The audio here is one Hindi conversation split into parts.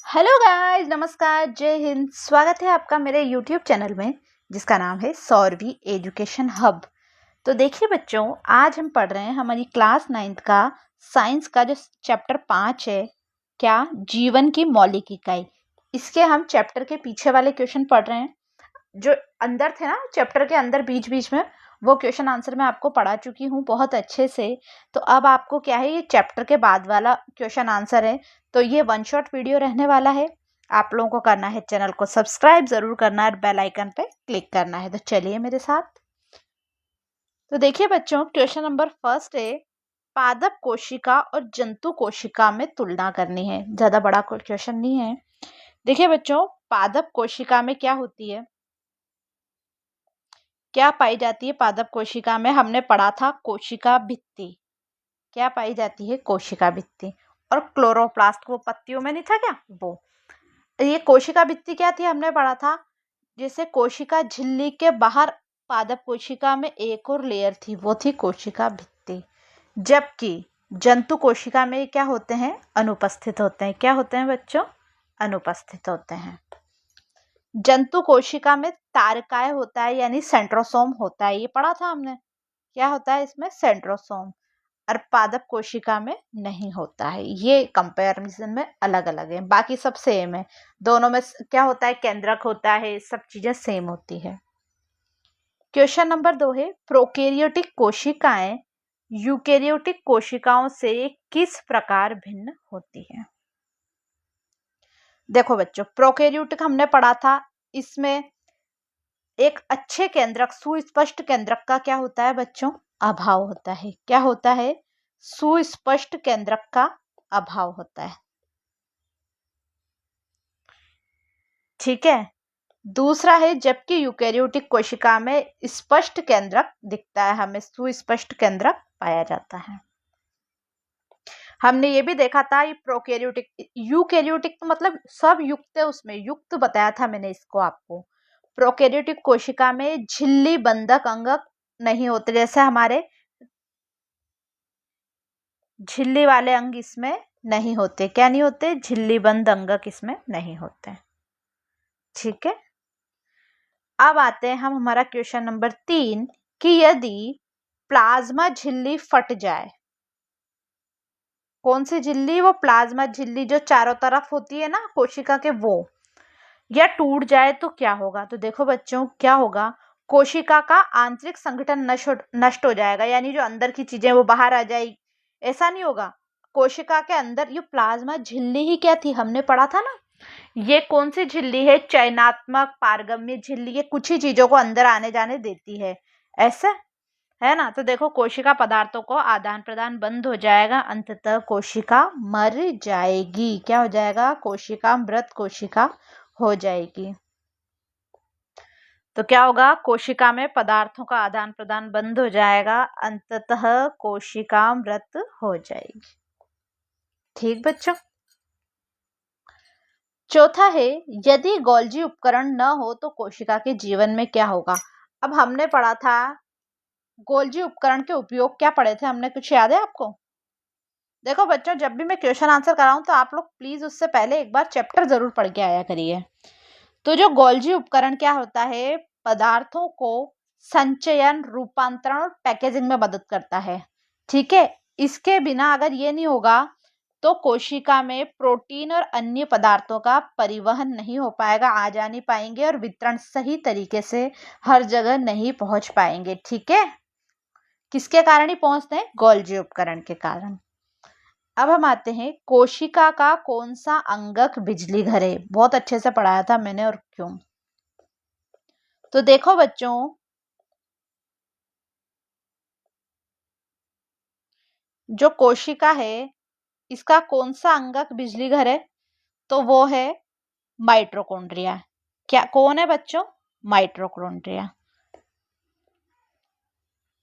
हेलो गाइस, नमस्कार, जय हिंद। स्वागत है आपका मेरे यूट्यूब चैनल में जिसका नाम है सौरवी एजुकेशन हब। तो देखिए बच्चों, आज हम पढ़ रहे हैं हमारी क्लास 9th का साइंस का जो चैप्टर 5 है, क्या जीवन की मौलिक इकाई। इसके हम चैप्टर के पीछे वाले क्वेश्चन पढ़ रहे हैं। जो अंदर थे ना चैप्टर के अंदर बीच बीच में, वो क्वेश्चन आंसर मैं आपको पढ़ा चुकी हूँ बहुत अच्छे से। तो अब आपको क्या है, ये चैप्टर के बाद वाला क्वेश्चन आंसर है। तो ये वन शॉट वीडियो रहने वाला है। आप लोगों को करना है, चैनल को सब्सक्राइब जरूर करना है और बेल आइकन पे क्लिक करना है। तो चलिए मेरे साथ। तो देखिए बच्चों, क्वेश्चन नंबर फर्स्ट है, पादप कोशिका और जंतु कोशिका में तुलना करनी है। ज्यादा बड़ा क्वेश्चन नहीं है। देखिए बच्चों, पादप कोशिका में क्या होती है, क्या पाई जाती है पादप कोशिका में। हमने पढ़ा था कोशिका भित्ति। क्या पाई जाती है, कोशिका भित्ति। और क्लोरोप्लास्ट, वो पत्तियों में नहीं था क्या, वो। ये कोशिका भित्ति क्या थी, हमने पढ़ा था। जैसे कोशिका झिल्ली के बाहर पादप कोशिका में एक और लेयर थी, वो थी कोशिका भित्ति। जबकि जंतु कोशिका में क्या होते हैं, अनुपस्थित होते हैं। क्या होते हैं बच्चों, अनुपस्थित होते हैं। जंतु कोशिका में तारकाय होता है, यानी सेंट्रोसोम होता है, ये पढ़ा था हमने। क्या होता है इसमें, सेंट्रोसोम। और पादप कोशिका में नहीं होता है। ये कंपैरिजन में अलग अलग है, बाकी सब सेम है। दोनों में क्या होता है, केंद्रक होता है, सब चीजें सेम होती है। क्वेश्चन नंबर 2 है, प्रोकैरियोटिक कोशिकाएं यूकेरियोटिक कोशिकाओं से किस प्रकार भिन्न होती है। देखो बच्चों, प्रोकैरियोटिक हमने पढ़ा था। इसमें एक अच्छे केंद्रक, सुस्पष्ट केंद्रक का क्या होता है बच्चों, अभाव होता है। क्या होता है, सुस्पष्ट केंद्रक का अभाव होता है। ठीक है। दूसरा है, जबकि यूकेरियोटिक कोशिका में स्पष्ट केंद्रक दिखता है, हमें सुस्पष्ट केंद्रक पाया जाता है। हमने ये भी देखा था, ये प्रोकैरियोटिक यूकेरियोटिक तो मतलब सब युक्त है, उसमें युक्त बताया था मैंने इसको आपको। प्रोकैरियोटिक कोशिका में झिल्ली बंधक अंग नहीं होते, जैसे हमारे झिल्ली वाले अंग इसमें नहीं होते। क्या नहीं होते, झिल्ली बंद अंगक इसमें नहीं होते। ठीक है। अब आते हैं हम हमारा क्वेश्चन नंबर 3, कि यदि प्लाज्मा झिल्ली फट जाए। कौन सी झिल्ली, वो प्लाज्मा झिल्ली जो चारों तरफ होती है ना कोशिका के, वो या टूट जाए तो क्या होगा। तो देखो बच्चों, क्या होगा, कोशिका का आंतरिक संगठन नष्ट हो जाएगा, यानी जो अंदर की चीजें वो बाहर आ जाएगी। ऐसा नहीं होगा, कोशिका के अंदर ये प्लाज्मा झिल्ली ही क्या थी, हमने पढ़ा था ना। ये कौन सी झिल्ली है, चयनात्मक पारगम्य झिल्ली। ये कुछ ही चीजों को अंदर आने जाने देती है, ऐसा है ना। तो देखो, कोशिका पदार्थों को आदान प्रदान बंद हो जाएगा, अंततः कोशिका मर जाएगी। क्या हो जाएगा, कोशिका मृत कोशिका हो जाएगी। तो क्या होगा, कोशिका में पदार्थों का आदान प्रदान बंद हो जाएगा, अंततः कोशिका मृत हो जाएगी। ठीक बच्चों। चौथा है, यदि गोल्जी उपकरण न हो तो कोशिका के जीवन में क्या होगा। अब हमने पढ़ा था गोल्जी उपकरण के उपयोग, क्या पढ़े थे हमने, कुछ याद है आपको। देखो बच्चों, जब भी मैं क्वेश्चन आंसर कराऊं तो आप लोग प्लीज उससे पहले एक बार चैप्टर जरूर पढ़ के आया करिए। तो जो गोल्जी उपकरण क्या होता है, पदार्थों को संचयन, रूपांतरण और पैकेजिंग में मदद करता है। ठीक है। इसके बिना अगर ये नहीं होगा तो कोशिका में प्रोटीन और अन्य पदार्थों का परिवहन नहीं हो पाएगा, आ जा नहीं पाएंगे, और वितरण सही तरीके से हर जगह नहीं पहुंच पाएंगे। ठीक है। किसके कारण ही पहुंचते हैं, गोल्जी उपकरण के कारण। अब हम आते हैं, कोशिका का कौन सा अंगक बिजली घर है। बहुत अच्छे से पढ़ाया था मैंने, और क्यों। तो देखो बच्चों, जो कोशिका है इसका कौन सा अंगक बिजली घर है, तो वो है माइटोकॉन्ड्रिया। क्या कौन है बच्चों, माइटोकॉन्ड्रिया।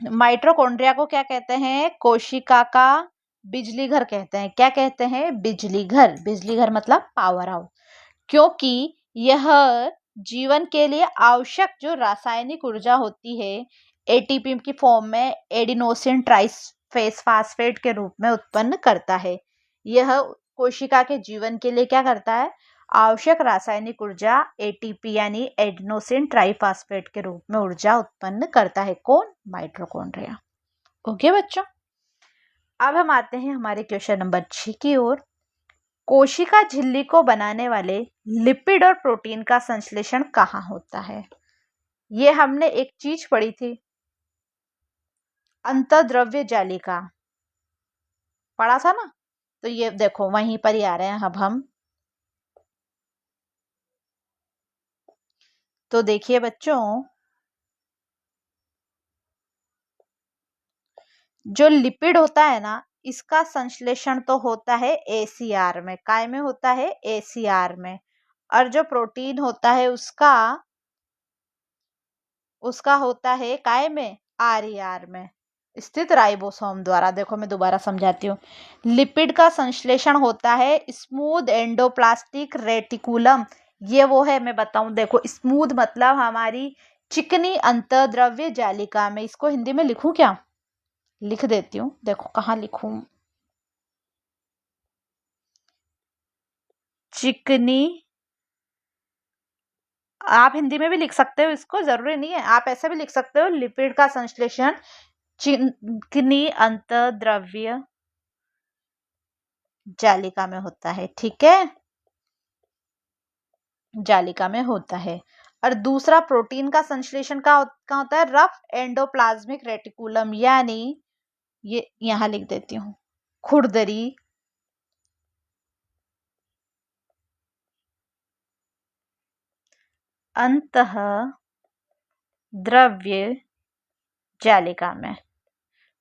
माइटोकॉन्ड्रिया को क्या कहते हैं, कोशिका का बिजली घर कहते हैं। क्या कहते हैं, बिजली घर। बिजली घर मतलब पावर हाउस, क्योंकि यह जीवन के लिए आवश्यक जो रासायनिक ऊर्जा होती है, एटीपी की फॉर्म में एडिनोसिन ट्राइफेस फास्फेट के रूप में उत्पन्न करता है। यह कोशिका के जीवन के लिए क्या करता है, आवश्यक रासायनिक ऊर्जा एटीपी यानी एडेनोसिन ट्राइफॉस्फेट के रूप में ऊर्जा उत्पन्न करता है। कौन, माइटोकॉन्ड्रिया। ओके बच्चों, अब हम आते हैं हमारे क्वेश्चन नंबर 6 की ओर। कोशिका झिल्ली को बनाने वाले लिपिड और प्रोटीन का संश्लेषण कहाँ होता है? ये हमने एक चीज पढ़ी थी, अंतःद्रव्य जालिका, पढ़ा था ना। तो ये देखो वहीं पर ही आ रहे हैं अब हम। तो देखिए बच्चों, जो लिपिड होता है ना, इसका संश्लेषण तो होता है एसीआर में। काय में होता है? एसीआर में। और जो प्रोटीन होता है उसका होता है काय में? आरईआर में स्थित राइबोसोम द्वारा। देखो मैं दोबारा समझाती हूँ। लिपिड का संश्लेषण होता है स्मूथ एंडोप्लास्टिक रेटिकुलम, ये वो है, मैं बताऊं, देखो स्मूथ मतलब हमारी चिकनी अंतःद्रव्य जालिका में। इसको हिंदी में लिखूं क्या? लिख देती हूँ, देखो कहाँ लिखूं। चिकनी, आप हिंदी में भी लिख सकते हो, इसको जरूरी नहीं है, आप ऐसे भी लिख सकते हो। लिपिड का संश्लेषण चिकनी अंतःद्रव्य जालिका में होता है, ठीक है, जालिका में होता है। और दूसरा प्रोटीन का संश्लेषण का होता है रफ एंडोप्लाज्मिक रेटिकुलम, यानी ये यहां लिख देती हूँ, खुरदरी अंतः द्रव्य जालिका में।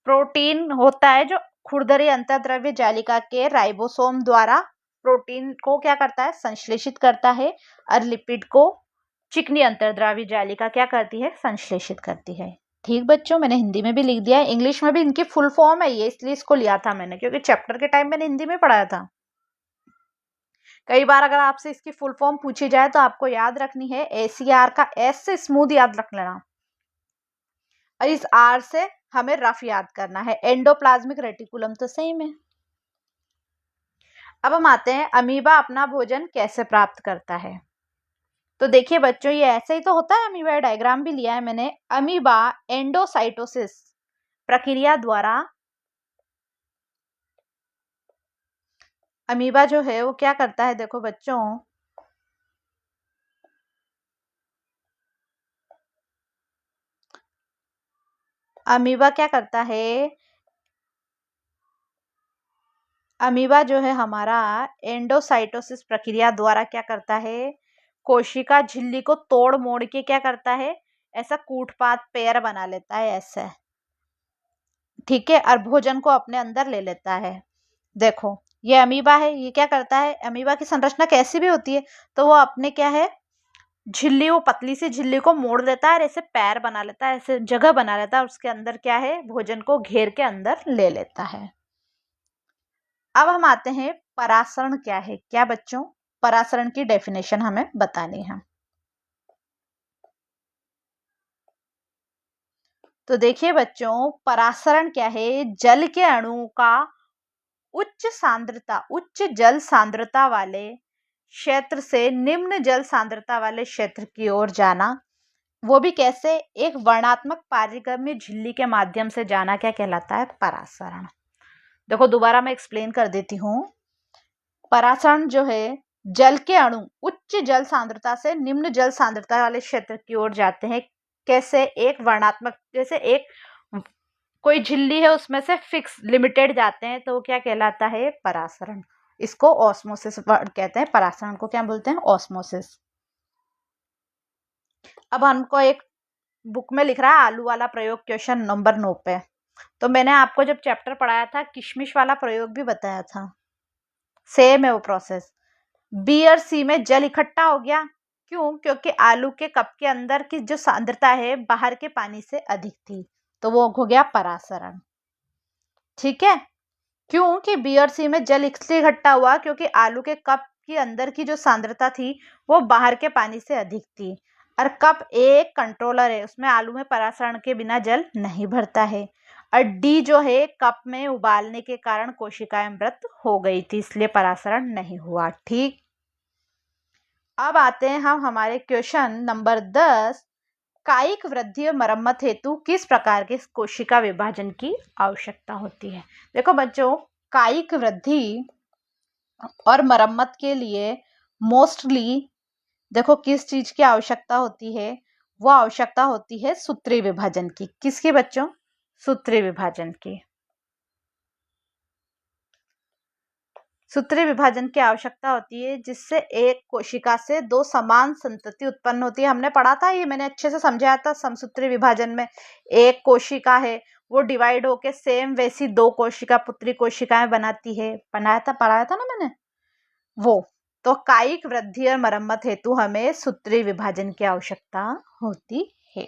प्रोटीन होता है जो खुरदरी अंतःद्रव्य जालिका के राइबोसोम द्वारा प्रोटीन को क्या करता है? संश्लेषित करता है। और लिपिड को चिकनी अंतर्द्रावी जालिका क्या करती है? संश्लेषित करती है। ठीक बच्चों, मैंने हिंदी में भी लिख दिया है, इंग्लिश में भी इनकी फुल फॉर्म है ये, इसलिए इसको लिया था मैंने, क्योंकि चैप्टर के टाइम मैंने हिंदी में पढ़ाया था। कई बार अगर आपसे इसकी फुल फॉर्म पूछी जाए तो आपको याद रखनी है, एसीआर का एस से स्मूथ याद रख लेना, और इस आर से हमें रफ याद करना है। एंडोप्लाज्मिक रेटिकुलम तो सेम है। अब हम आते हैं, अमीबा अपना भोजन कैसे प्राप्त करता है? तो देखिए बच्चों, ये ऐसे ही तो होता है, अमीबा डायग्राम भी लिया है मैंने। अमीबा एंडोसाइटोसिस प्रक्रिया द्वारा, अमीबा जो है वो क्या करता है? देखो बच्चों, अमीबा क्या करता है? अमीबा जो है हमारा एंडोसाइटोसिस प्रक्रिया द्वारा क्या करता है? कोशिका झिल्ली को तोड़ मोड़ के क्या करता है? ऐसा कूटपात पेयर बना लेता है ऐसे, ठीक है, और भोजन को अपने अंदर ले लेता है। देखो ये अमीबा है, ये क्या करता है? अमीबा की संरचना कैसी भी होती है, तो वो अपने क्या है, झिल्ली, वो पतली सी झिल्ली को मोड़ देता है और ऐसे पैर बना लेता है, ऐसे जगह बना लेता है, उसके अंदर क्या है? भोजन को घेर के अंदर ले लेता है। अब हम आते हैं, परासरण क्या है? क्या बच्चों, परासरण की डेफिनेशन हमें बतानी है। तो देखिए बच्चों, परासरण क्या है? जल के अणुओं का उच्च जल सांद्रता वाले क्षेत्र से निम्न जल सांद्रता वाले क्षेत्र की ओर जाना। वो भी कैसे? एक वर्णात्मक पारगम्य झिल्ली के माध्यम से जाना क्या कहलाता है? परासरण। देखो दोबारा मैं एक्सप्लेन कर देती हूँ। परासरण जो है, जल के अणु उच्च जल सांद्रता से निम्न जल सांद्रता वाले क्षेत्र की ओर जाते हैं। कैसे? एक वर्णात्मक, जैसे एक कोई झिल्ली है उसमें से फिक्स लिमिटेड जाते हैं, तो वो क्या कहलाता है? परासरण। इसको ऑस्मोसिस कहते हैं, परासरण को क्या बोलते हैं? ऑस्मोसिस। अब हमको एक बुक में लिख रहा है आलू वाला प्रयोग, क्वेश्चन नंबर 9 पे। तो मैंने आपको जब चैप्टर पढ़ाया था, किशमिश वाला प्रयोग भी बताया था, सेम है वो प्रोसेस। बी और सी में जल इकट्ठा हो गया, क्यों? क्योंकि आलू के कप के अंदर की जो सांद्रता है बाहर के पानी से अधिक थी, तो वो हो गया परासरण, ठीक है। क्योंकि बी और सी में जल इसलिए इकट्ठा हुआ क्योंकि आलू के कप के अंदर की जो सांद्रता थी वो बाहर के पानी से अधिक थी, और कप एक कंट्रोलर है, उसमें आलू में परासरण के बिना जल नहीं भरता है। और डी जो है कप में उबालने के कारण कोशिकाएं मृत हो गई थी, इसलिए परासरण नहीं हुआ। ठीक, अब आते हैं हम हमारे क्वेश्चन नंबर 10। कायिक वृद्धि और मरम्मत हेतु किस प्रकार के कोशिका विभाजन की आवश्यकता होती है? देखो बच्चों, कायिक वृद्धि और मरम्मत के लिए मोस्टली देखो किस चीज की आवश्यकता होती है? वो आवश्यकता होती है सूत्री विभाजन की। किसकी बच्चों? सूत्री विभाजन की। सूत्री विभाजन की आवश्यकता होती है जिससे एक कोशिका से दो समान संतति उत्पन्न होती है। हमने पढ़ा था, ये मैंने अच्छे से समझाया था। समसूत्री विभाजन में एक कोशिका है वो डिवाइड होके सेम वैसी दो कोशिका पुत्री कोशिकाएं बनाती है। पढ़ाया था ना मैंने वो। तो कायिक वृद्धि और मरम्मत हेतु हमें सूत्री विभाजन की आवश्यकता होती है।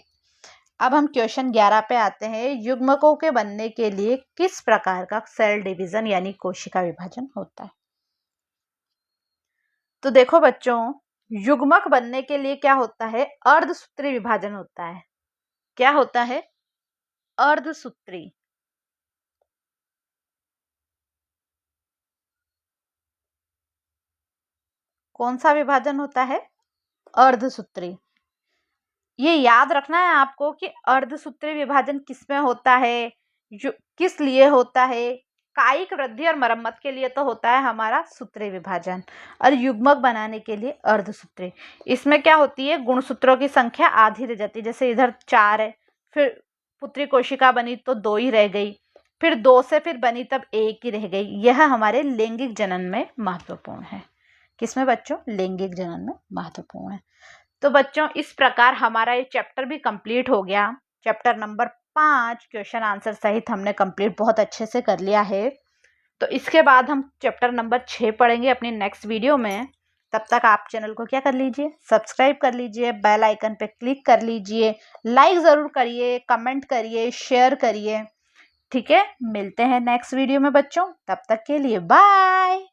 अब हम क्वेश्चन 11 पे आते हैं। युग्मकों के बनने के लिए किस प्रकार का सेल डिवीजन यानी कोशिका विभाजन होता है? तो देखो बच्चों, युग्मक बनने के लिए क्या होता है? अर्धसूत्री विभाजन होता है। क्या होता है? अर्धसूत्री। कौन सा विभाजन होता है? अर्धसूत्री। ये याद रखना है आपको कि अर्धसूत्री विभाजन किसमें होता है, किस लिए होता है। कायिक वृद्धि और मरम्मत के लिए तो होता है हमारा सूत्री विभाजन, और युग्मक बनाने के लिए अर्धसूत्री। इसमें क्या होती है? गुणसूत्रों की संख्या आधी रह जाती है। जैसे इधर 4 है, फिर पुत्री कोशिका बनी तो 2 ही रह गई, फिर 2 से फिर बनी तब 1 ही रह गई। यह हमारे लैंगिक जनन में महत्वपूर्ण है। किसमें बच्चों? लैंगिक जनन में महत्वपूर्ण है। तो बच्चों, इस प्रकार हमारा ये चैप्टर भी कंप्लीट हो गया। चैप्टर नंबर 5 क्वेश्चन आंसर सहित हमने कंप्लीट बहुत अच्छे से कर लिया है। तो इसके बाद हम चैप्टर नंबर 6 पढ़ेंगे अपनी नेक्स्ट वीडियो में। तब तक आप चैनल को क्या कर लीजिए? सब्सक्राइब कर लीजिए, बेल आइकन पे क्लिक कर लीजिए, लाइक ज़रूर करिए, कमेंट करिए, शेयर करिए। ठीक है, मिलते हैं नेक्स्ट वीडियो में बच्चों। तब तक के लिए बाय।